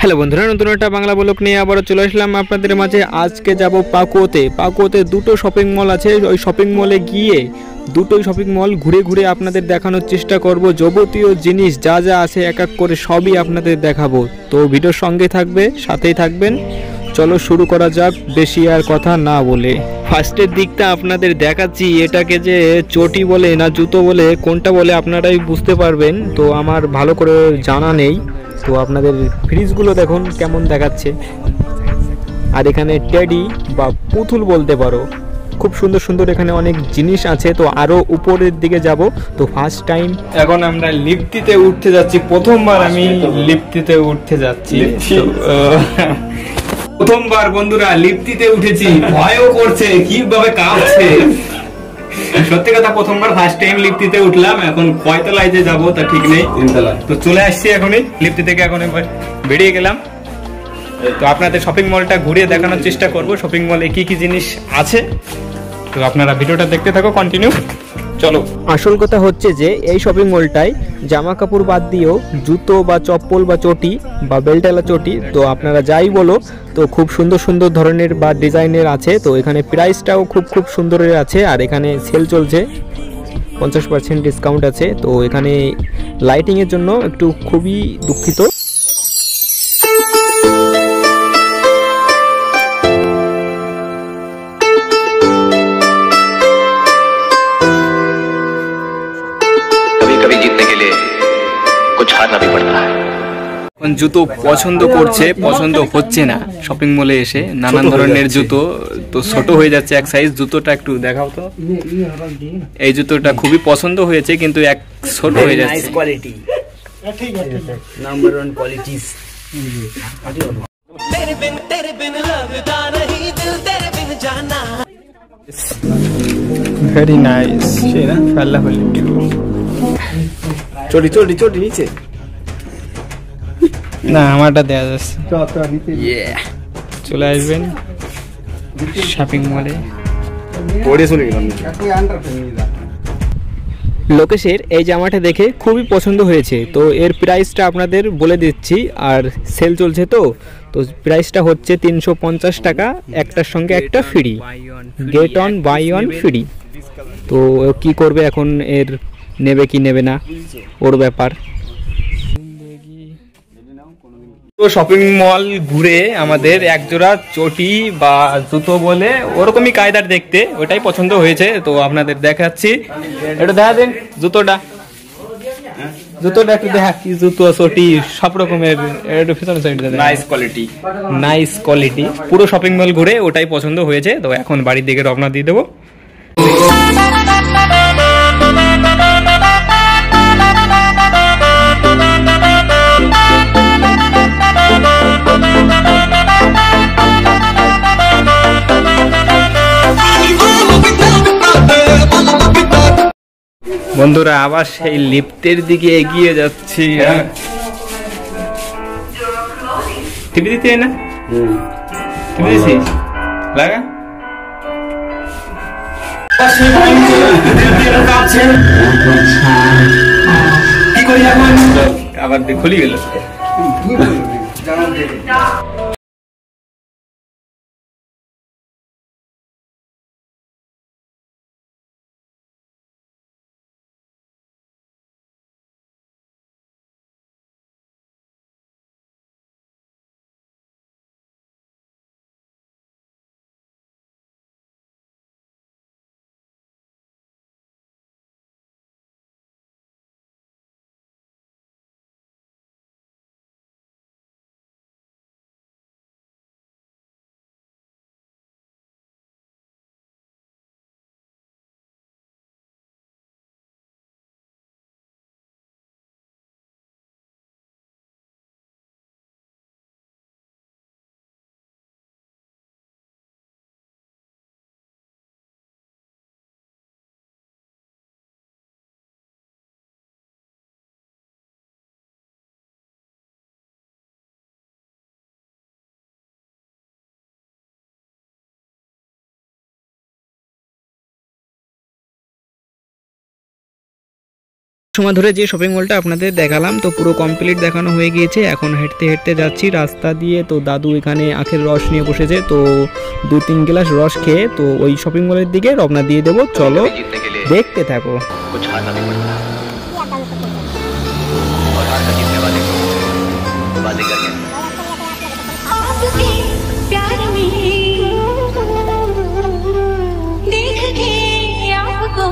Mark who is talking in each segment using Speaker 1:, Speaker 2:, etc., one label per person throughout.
Speaker 1: Hello বন্ধুরা, নতুন একটা বাংলা ব্লগ নিয়ে আবারও চলে আসলাম আপনাদের মাঝে। আজকে যাব পাকুয়োতে দুটো শপিং মল আছে। ওই শপিং মলে গিয়ে দুটোই শপিং মল ঘুরে ঘুরে আপনাদের দেখানোর চেষ্টা করব। যাবতীয় জিনিস যা যা আছে এক এক করে সবই আপনাদের দেখাবো। তো ভিডিওর সঙ্গে থাকবে, সাথেই থাকবেন। চলো শুরু করা যাক, বেশি আর কথা না বলে। ফার্স্টের দিকটা আপনাদের দেখাচ্ছি। এটাকে যে চটি বলে না জুতো বলে কোনটা বলে আপনারাই বুঝতে পারবেন, তো আমার ভালো করে জানা নেই। তো আপনাদের ফ্রিজগুলো দেখুন কেমন দেখাচ্ছে। আর এখানে টেডি বা পুতুল বলতে পারো, খুব সুন্দর সুন্দর এখানে অনেক জিনিস আছে। তো আরো উপরের দিকে যাব। তো ফার্স্ট টাইম এখন আমরা লিফটিতে উঠতে যাচ্ছি। প্রথমবার আমি লিফটিতে উঠতে যাচ্ছি। প্রথমবার বন্ধুরা লিফটিতে উঠেছি, ভয়ও করছে, কিভাবে কাঁপছে। সত্যি কথা, প্রথমবার ফার্স্ট টাইম লিফটিতে উঠলাম। এখন কয়তলায় যে যাবো তা ঠিক নেই। তো চলে আসছি এখনই লিফটি থেকে, এখন একবার বেরিয়ে গেলাম। তো আপনাদের শপিং মলটা ঘুরিয়ে দেখানোর চেষ্টা করব, শপিং মলে কি কি জিনিস আছে। তো আপনারা ভিডিওটা দেখতে থাকো, কন্টিনিউ। চলো। আসল কথা হচ্ছে যে এই শপিং মলটায় জামা কাপড় বাদ দিয়েও জুতো বা চপ্পল বা চটি বা বেল্টালা চটি, তো আপনারা যাই বলো, তো খুব সুন্দর সুন্দর ধরনের বা ডিজাইনের আছে। তো এখানে প্রাইসটাও খুব সুন্দরের আছে। আর এখানে সেল চলছে, 50% ডিসকাউন্ট আছে। তো এখানে লাইটিংয়ের জন্য একটু খুবই দুঃখিত।
Speaker 2: कभी जीतने के लिए कुछ हारना भी पड़ता है।
Speaker 1: জুতো পছন্দ করছে, পছন্দ হচ্ছে না। শপিং মলে এসে নানান ধরনের জুতো, তো ছোট হয়ে যাচ্ছে এক সাইজ। জুতোটা একটু দেখাও তো। এই জুতোটা খুবই পছন্দ হয়েছে, কিন্তু এক ছোট হয়ে যাচ্ছে। Nice quality, number 1 qualities. Very nice. সেরা ফাল্লা হলি চটি চটি চটি নিচে না, আমারটা দেয়া যাচ্ছে। চলে আসবেন শপিং মলে। লোকেশের এই জামাটা দেখে খুবই পছন্দ হয়েছে। তো এর প্রাইসটা আপনাদের বলে দিচ্ছি। আর সেল চলছে, তো তো প্রাইসটা হচ্ছে 350 টাকা, একটার সঙ্গে একটা free. Get one buy one free. তো কি করবে এখন, এর নেবে কি নেবে না ওর ব্যাপার। তো শপিং মল ঘুরে আমাদের একজোড়া চটি বা জুতো বলে ওরকমই কায়দার দেখতে, ওটাই পছন্দ হয়েছে। তো আপনাদের দেখাচ্ছি, এটা দেখা দেন জুতোটা। জুতোটা একটু দেখা, কি জুতো চটি সব রকমের। একটু পিছনে সাইড দেন। Nice quality, nice quality. পুরো শপিং মল ঘুরে ওটাই পছন্দ হয়েছে। তো এখন বাড়ির দিকে রওনা দিয়ে দেবো। বন্ধুরা আবার সেই লিফটের দিকে এগিয়ে যাচ্ছি। টিভি দিতে না, টিভি দিছিস লাগা। কি করি এখন, আবার খুলি গেল। সময় ধরে যে শপিং মলটা আপনাদের দেখালাম তো পুরো কমপ্লিট দেখানো হয়ে গিয়েছে। এখন হেঁটে হেঁটে যাচ্ছি রাস্তা দিয়ে। তো দাদু এখানে আখের রস নিয়ে বসেছে, তো 2-3 গ্লাস রস খেয়ে তো ওই শপিং মলের দিকে রওনা দিয়ে দেবো। চলো
Speaker 2: जीतने के लिए
Speaker 1: দেখতে থাকো।
Speaker 2: कुछ हारना भी पड़ता है और हार कर जीतने वाले को बाजीगर कहते हैं।
Speaker 3: आपके प्यार में देख के आपको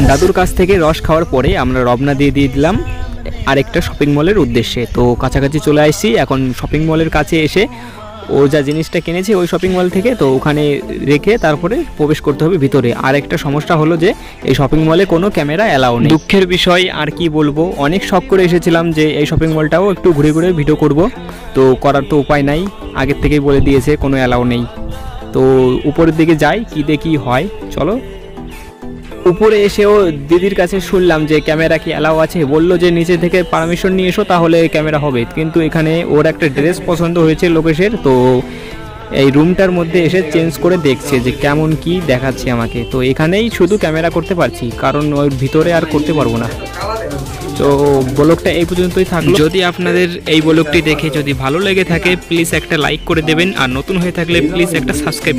Speaker 1: দাদুর কাছ থেকে রস খাওয়ার পরে আমরা রওনা দিয়ে দিলাম আরেকটা শপিং মলের উদ্দেশ্যে। তো কাছাকাছি চলে আসছি। এখন শপিং মলের কাছে এসে ও যা জিনিসটা কিনেছে ওই শপিং মল থেকে তো ওখানে রেখে তারপরে প্রবেশ করতে হবে ভিতরে। আর একটা সমস্যা হলো যে এই শপিং মলে কোনো ক্যামেরা অ্যালাউ নেই। দুঃখের বিষয়, আর কি বলবো, অনেক শখ করে এসেছিলাম যে এই শপিং মলটাও একটু ঘুরে ঘুরে ভিডিও করব, তো করার তো উপায় নাই, আগের থেকেই বলে দিয়েছে কোনো অ্যালাউ নেই। তো উপরের দিকে যাই, কী দেখি হয়। চলো উপরে এসেও দিদির কাছে শুনলাম যে ক্যামেরা কি অ্যালাউ আছে, বললো যে নিচে থেকে পারমিশন নিয়ে এসো তাহলে ক্যামেরা হবে। কিন্তু এখানে ওর একটা ড্রেস পছন্দ হয়েছে লোকেশের, তো এই রুমটার মধ্যে এসে চেঞ্জ করে দেখছে যে কেমন কি দেখাচ্ছে আমাকে। তো এখানেই শুধু ক্যামেরা করতে পারছি, কারণ ওর ভিতরে আর করতে পারবো না। তো ব্লগটা এই পর্যন্তই থাকলো। যদি আপনাদের এই ব্লগটি দেখে যদি ভালো লেগে থাকে প্লিজ একটা লাইক করে দেবেন, আর নতুন হয়ে থাকলে প্লিজ একটা সাবস্ক্রাইব